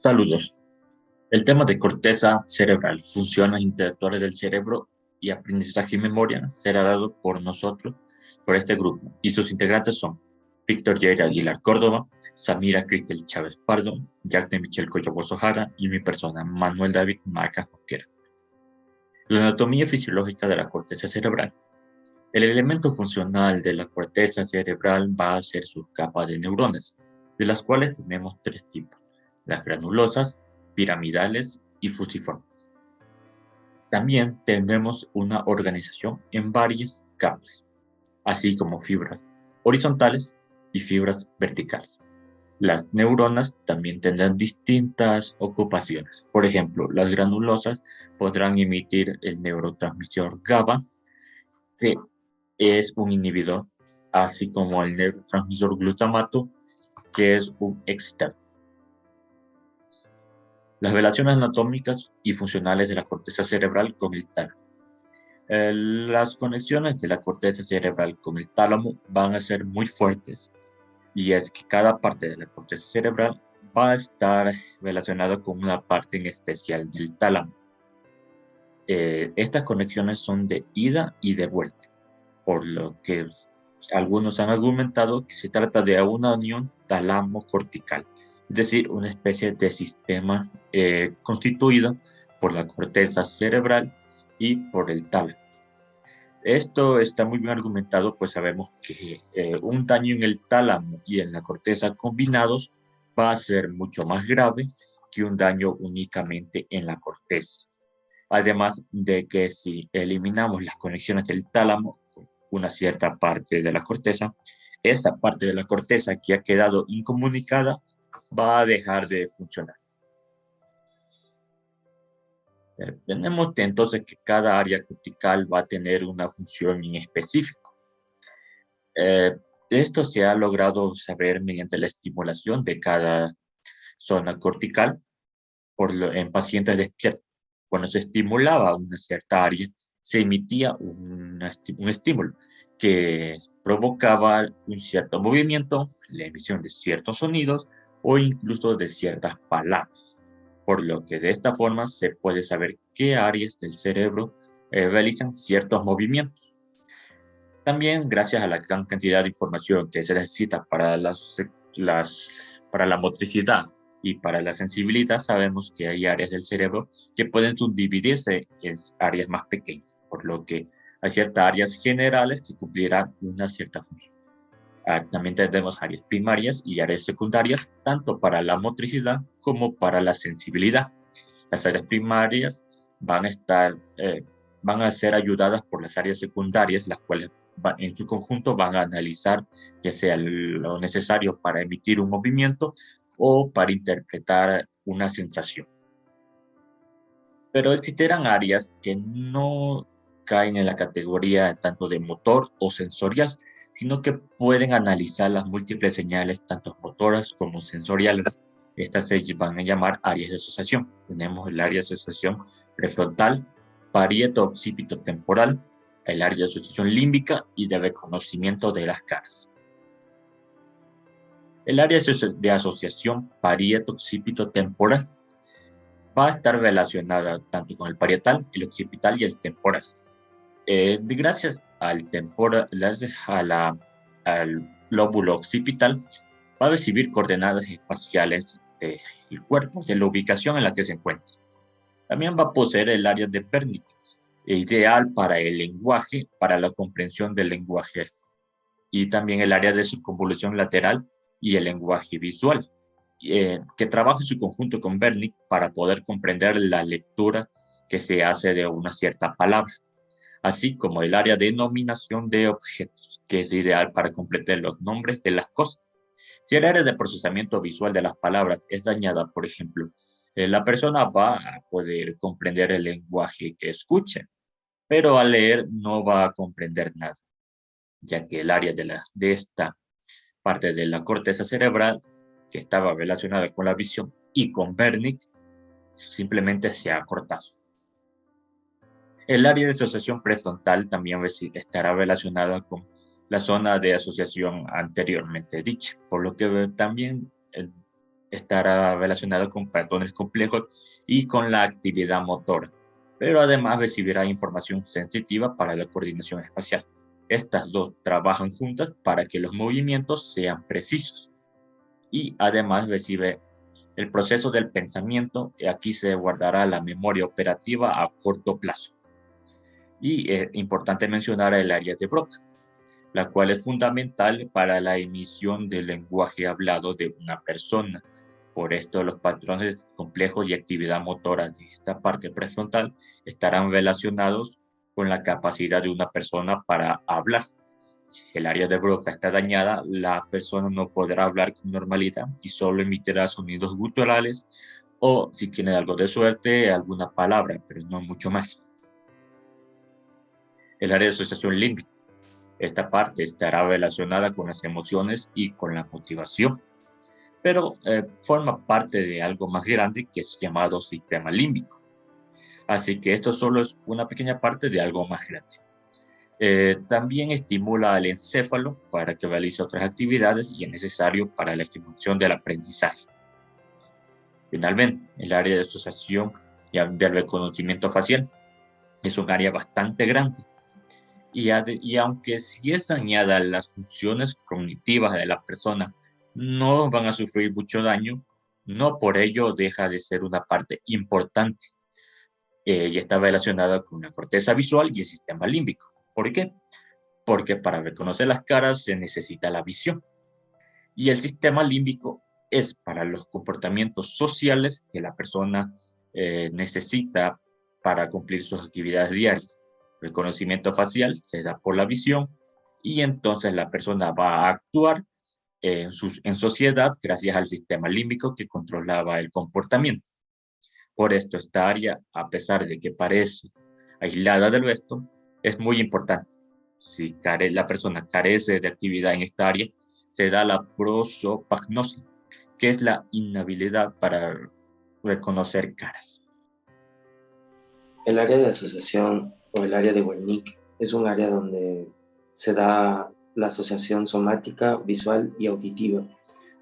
Saludos. El tema de corteza cerebral, funciones intelectuales del cerebro y aprendizaje y memoria será dado por nosotros, por este grupo, y sus integrantes son Víctor Jair Aguilar Córdoba, Samira Cristel Chávez Pardo, Jack de Michel Collaboso Jara y mi persona, Manuel David Maca Mosquera. La anatomía fisiológica de la corteza cerebral. El elemento funcional de la corteza cerebral va a ser sus capas de neuronas, de las cuales tenemos tres tipos: las granulosas, piramidales y fusiformes. También tenemos una organización en varias capas, así como fibras horizontales y fibras verticales. Las neuronas también tendrán distintas ocupaciones. Por ejemplo, las granulosas podrán emitir el neurotransmisor GABA, que es un inhibidor, así como el neurotransmisor glutamato, que es un excitador. Las relaciones anatómicas y funcionales de la corteza cerebral con el tálamo. Las conexiones de la corteza cerebral con el tálamo van a ser muy fuertes, y es que cada parte de la corteza cerebral va a estar relacionada con una parte en especial del tálamo. Estas conexiones son de ida y de vuelta, por lo que algunos han argumentado que se trata de una unión talamo-cortical, es decir, una especie de sistema constituido por la corteza cerebral y por el tálamo. Esto está muy bien argumentado, pues sabemos que un daño en el tálamo y en la corteza combinados va a ser mucho más grave que un daño únicamente en la corteza. Además de que si eliminamos las conexiones del tálamo con una cierta parte de la corteza, esa parte de la corteza que ha quedado incomunicada va a dejar de funcionar. Tenemos entonces que cada área cortical va a tener una función en específico. Esto se ha logrado saber mediante la estimulación de cada zona cortical en pacientes despiertos. Cuando se estimulaba una cierta área, se emitía un estímulo que provocaba un cierto movimiento, la emisión de ciertos sonidos o incluso de ciertas palabras. Por lo que de esta forma se puede saber qué áreas del cerebro realizan ciertos movimientos. También, gracias a la gran cantidad de información que se necesita para la motricidad y para la sensibilidad, sabemos que hay áreas del cerebro que pueden subdividirse en áreas más pequeñas, por lo que hay ciertas áreas generales que cumplirán una cierta función. También tenemos áreas primarias y áreas secundarias, tanto para la motricidad como para la sensibilidad. Las áreas primarias van a ser ayudadas por las áreas secundarias, las cuales en su conjunto van a analizar ya sea lo necesario para emitir un movimiento o para interpretar una sensación. Pero existirán áreas que no caen en la categoría tanto de motor o sensorial, sino que pueden analizar las múltiples señales, tanto motoras como sensoriales. Estas se van a llamar áreas de asociación. Tenemos el área de asociación prefrontal, parieto-occipito-temporal, el área de asociación límbica y de reconocimiento de las caras. El área de asociación parieto-occipito-temporal va a estar relacionada tanto con el parietal, el occipital y el temporal. Gracias al lóbulo occipital, va a recibir coordenadas espaciales del cuerpo, de la ubicación en la que se encuentra. También va a poseer el área de Wernicke, ideal para el lenguaje, para la comprensión del lenguaje, y también el área de circunvolución lateral y el lenguaje visual, que trabaja en su conjunto con Wernicke para poder comprender la lectura que se hace de una cierta palabra, así como el área de denominación de objetos, que es ideal para comprender los nombres de las cosas. Si el área de procesamiento visual de las palabras es dañada, por ejemplo, la persona va a poder comprender el lenguaje que escuche, pero al leer no va a comprender nada, ya que el área de esta parte de la corteza cerebral, que estaba relacionada con la visión y con Wernicke, simplemente se ha cortado. El área de asociación prefrontal también estará relacionada con la zona de asociación anteriormente dicha, por lo que también estará relacionado con patrones complejos y con la actividad motora, pero además recibirá información sensitiva para la coordinación espacial. Estas dos trabajan juntas para que los movimientos sean precisos y además recibe el proceso del pensamiento, y aquí se guardará la memoria operativa a corto plazo. Y es importante mencionar el área de Broca, la cual es fundamental para la emisión del lenguaje hablado de una persona. Por esto, los patrones complejos y actividad motora de esta parte prefrontal estarán relacionados con la capacidad de una persona para hablar. Si el área de Broca está dañada, la persona no podrá hablar con normalidad y solo emitirá sonidos guturales o, si tiene algo de suerte, alguna palabra, pero no mucho más. El área de asociación límbica. Esta parte estará relacionada con las emociones y con la motivación, pero forma parte de algo más grande que es llamado sistema límbico. Así que esto solo es una pequeña parte de algo más grande. También estimula al encéfalo para que realice otras actividades y es necesario para la estimulación del aprendizaje. Finalmente, el área de asociación y del reconocimiento facial es un área bastante grande. Y aunque si es dañada las funciones cognitivas de la persona, no van a sufrir mucho daño, no por ello deja de ser una parte importante y está relacionada con la corteza visual y el sistema límbico. ¿Por qué? Porque para reconocer las caras se necesita la visión. Y el sistema límbico es para los comportamientos sociales que la persona necesita para cumplir sus actividades diarias. El reconocimiento facial se da por la visión y entonces la persona va a actuar en sociedad gracias al sistema límbico que controlaba el comportamiento. Por esto, esta área, a pesar de que parece aislada del resto, es muy importante. Si la persona carece de actividad en esta área, se da la prosopagnosia, que es la inhabilidad para reconocer caras. El área de asociación o el área de Wernicke es un área donde se da la asociación somática, visual y auditiva,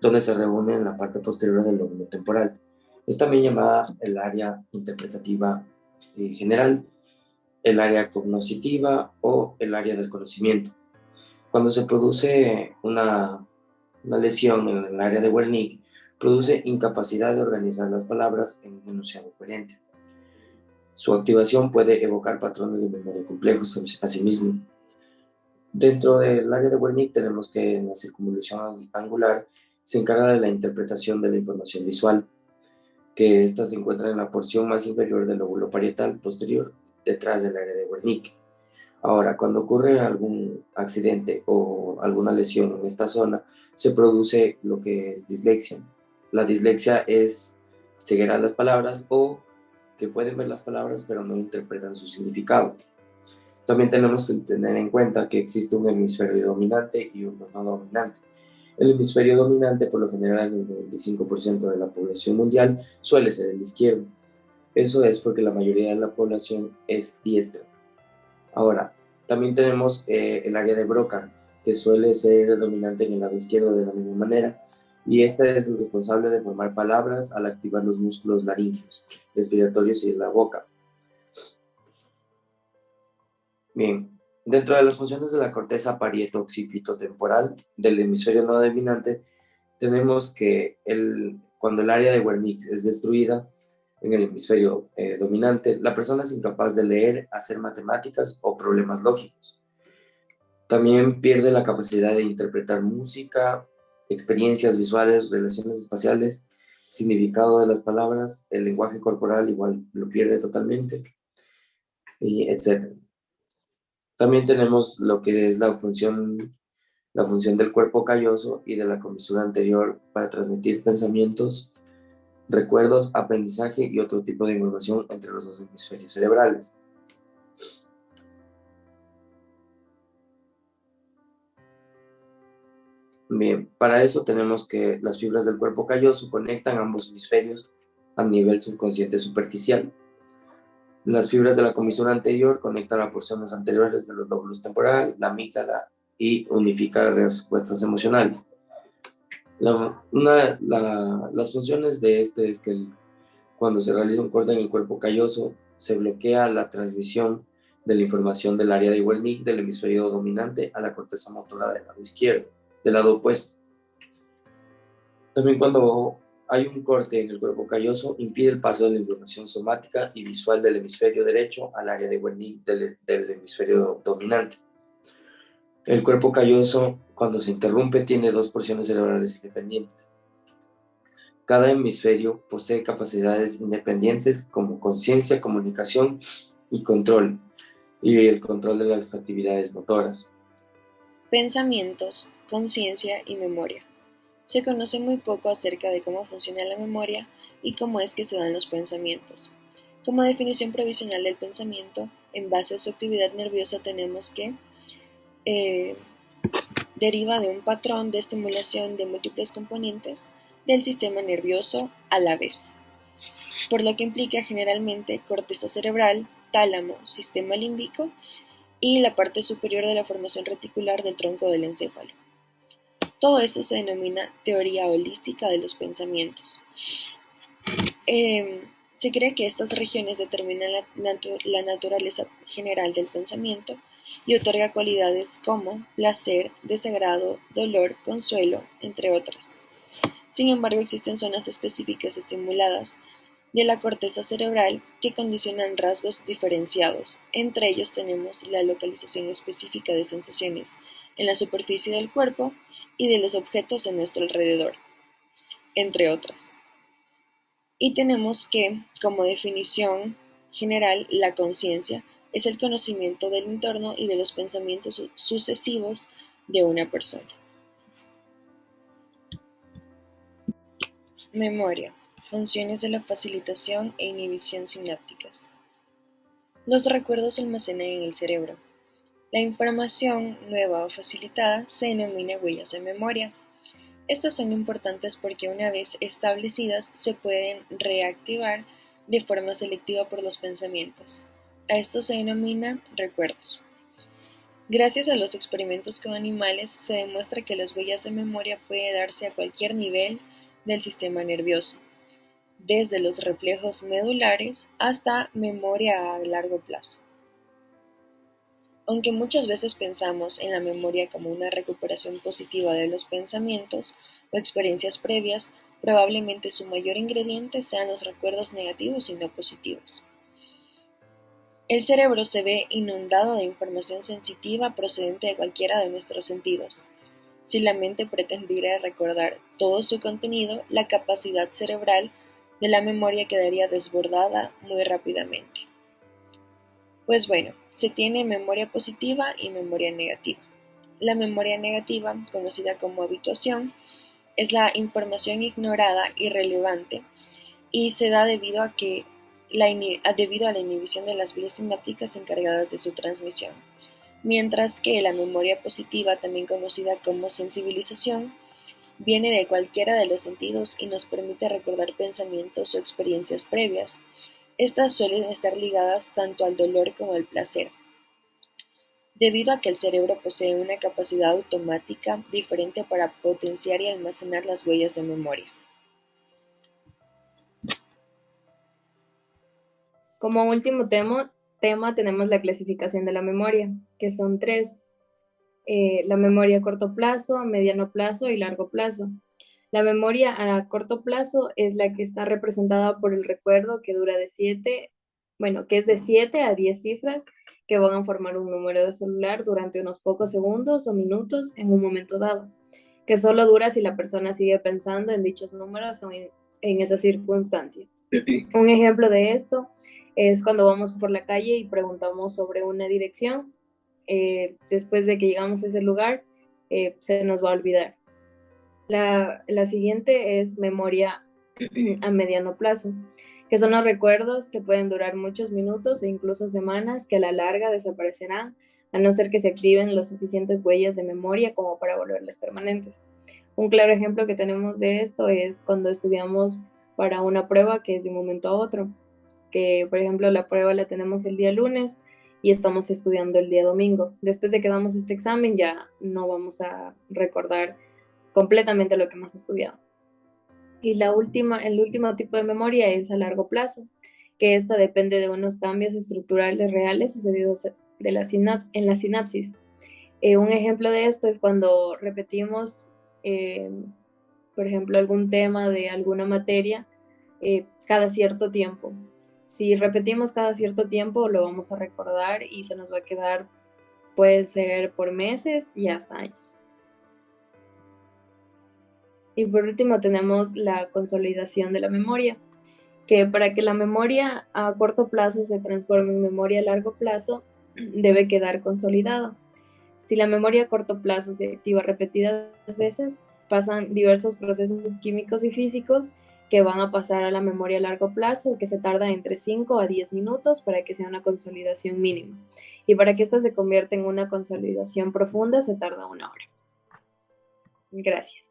donde se reúne en la parte posterior del lóbulo temporal. Es también llamada el área interpretativa general, el área cognoscitiva o el área del conocimiento. Cuando se produce una lesión en el área de Wernicke, produce incapacidad de organizar las palabras en un enunciado coherente. Su activación puede evocar patrones de memoria complejos asimismo. Dentro del área de Wernicke tenemos que en la circunvolución angular se encarga de la interpretación de la información visual, que ésta se encuentra en la porción más inferior del lóbulo parietal posterior, detrás del área de Wernicke. Ahora, cuando ocurre algún accidente o alguna lesión en esta zona, se produce lo que es dislexia. La dislexia es ceguera a las palabras o que pueden ver las palabras pero no interpretan su significado. También tenemos que tener en cuenta que existe un hemisferio dominante y uno no dominante. El hemisferio dominante, por lo general, el 95% de la población mundial suele ser el izquierdo. Eso es porque la mayoría de la población es diestra. Ahora, también tenemos el área de Broca, que suele ser dominante en el lado izquierdo de la misma manera, y esta es el responsable de formar palabras al activar los músculos laríngeos, respiratorios y de la boca. Bien, dentro de las funciones de la corteza parieto-occipito-temporal del hemisferio no dominante, tenemos que cuando el área de Wernicke es destruida en el hemisferio dominante, la persona es incapaz de leer, hacer matemáticas o problemas lógicos. También pierde la capacidad de interpretar música, experiencias visuales, relaciones espaciales, significado de las palabras, el lenguaje corporal igual lo pierde totalmente, y etc. También tenemos lo que es la función del cuerpo calloso y de la comisura anterior para transmitir pensamientos, recuerdos, aprendizaje y otro tipo de información entre los dos hemisferios cerebrales. Bien, para eso tenemos que las fibras del cuerpo calloso conectan ambos hemisferios a nivel subconsciente superficial. Las fibras de la comisura anterior conectan las porciones anteriores de los lóbulos temporal, la amígdala y unifican respuestas emocionales. Las funciones de este es que cuando se realiza un corte en el cuerpo calloso, se bloquea la transmisión de la información del área de Wernicke del hemisferio dominante a la corteza motora del lado izquierdo, del lado opuesto. También cuando hay un corte en el cuerpo calloso, impide el paso de la información somática y visual del hemisferio derecho al área de Wernicke del hemisferio dominante. El cuerpo calloso, cuando se interrumpe, tiene dos porciones cerebrales independientes. Cada hemisferio posee capacidades independientes como conciencia, comunicación y control, y el control de las actividades motoras. Pensamientos, conciencia y memoria. Se conoce muy poco acerca de cómo funciona la memoria y cómo es que se dan los pensamientos. Como definición provisional del pensamiento, en base a su actividad nerviosa tenemos que deriva de un patrón de estimulación de múltiples componentes del sistema nervioso a la vez, por lo que implica generalmente corteza cerebral, tálamo, sistema límbico y la parte superior de la formación reticular del tronco del encéfalo. Todo esto se denomina teoría holística de los pensamientos. Se cree que estas regiones determinan la naturaleza general del pensamiento y otorga cualidades como placer, desagrado, dolor, consuelo, entre otras. Sin embargo, existen zonas específicas estimuladas de la corteza cerebral que condicionan rasgos diferenciados. Entre ellos tenemos la localización específica de sensaciones en la superficie del cuerpo y de los objetos a nuestro alrededor, entre otras. Y tenemos que, como definición general, la conciencia es el conocimiento del entorno y de los pensamientos sucesivos de una persona. Memoria. Funciones de la facilitación e inhibición sinápticas. Los recuerdos se almacenan en el cerebro. La información nueva o facilitada se denomina huellas de memoria. Estas son importantes porque una vez establecidas se pueden reactivar de forma selectiva por los pensamientos. A esto se denomina recuerdos. Gracias a los experimentos con animales se demuestra que las huellas de memoria pueden darse a cualquier nivel del sistema nervioso, desde los reflejos medulares hasta memoria a largo plazo. Aunque muchas veces pensamos en la memoria como una recuperación positiva de los pensamientos o experiencias previas, probablemente su mayor ingrediente sean los recuerdos negativos y no positivos. El cerebro se ve inundado de información sensitiva procedente de cualquiera de nuestros sentidos. Si la mente pretendiera recordar todo su contenido, la capacidad cerebral de la memoria quedaría desbordada muy rápidamente. Pues bueno, se tiene memoria positiva y memoria negativa. La memoria negativa, conocida como habituación, es la información ignorada y relevante y se da debido a la inhibición de las vías sinápticas encargadas de su transmisión, mientras que la memoria positiva, también conocida como sensibilización, viene de cualquiera de los sentidos y nos permite recordar pensamientos o experiencias previas. Estas suelen estar ligadas tanto al dolor como al placer, debido a que el cerebro posee una capacidad automática diferente para potenciar y almacenar las huellas de memoria. Como último tema tenemos la clasificación de la memoria, que son tres: la memoria a corto plazo, a mediano plazo y largo plazo. La memoria a corto plazo es la que está representada por el recuerdo que dura que es de 7 a 10 cifras que van a formar un número de celular durante unos pocos segundos o minutos en un momento dado, que solo dura si la persona sigue pensando en dichos números o en esa circunstancia. Un ejemplo de esto es cuando vamos por la calle y preguntamos sobre una dirección. Después de que llegamos a ese lugar, se nos va a olvidar. La siguiente es memoria a mediano plazo, que son los recuerdos que pueden durar muchos minutos o incluso semanas, que a la larga desaparecerán, a no ser que se activen las suficientes huellas de memoria como para volverlas permanentes. Un claro ejemplo que tenemos de esto es cuando estudiamos para una prueba que es de un momento a otro, que por ejemplo la prueba la tenemos el día lunes y estamos estudiando el día domingo. Después de que damos este examen ya no vamos a recordar completamente lo que hemos estudiado. Y el último tipo de memoria es a largo plazo, que esta depende de unos cambios estructurales reales sucedidos en la sinapsis. Un ejemplo de esto es cuando repetimos, por ejemplo, algún tema de alguna materia cada cierto tiempo. Si repetimos cada cierto tiempo, lo vamos a recordar y se nos va a quedar, puede ser por meses y hasta años. Y por último tenemos la consolidación de la memoria, que para que la memoria a corto plazo se transforme en memoria a largo plazo, debe quedar consolidada. Si la memoria a corto plazo se activa repetidas veces, pasan diversos procesos químicos y físicos que van a pasar a la memoria a largo plazo, que se tarda entre 5 a 10 minutos para que sea una consolidación mínima. Y para que esta se convierta en una consolidación profunda, se tarda 1 hora. Gracias.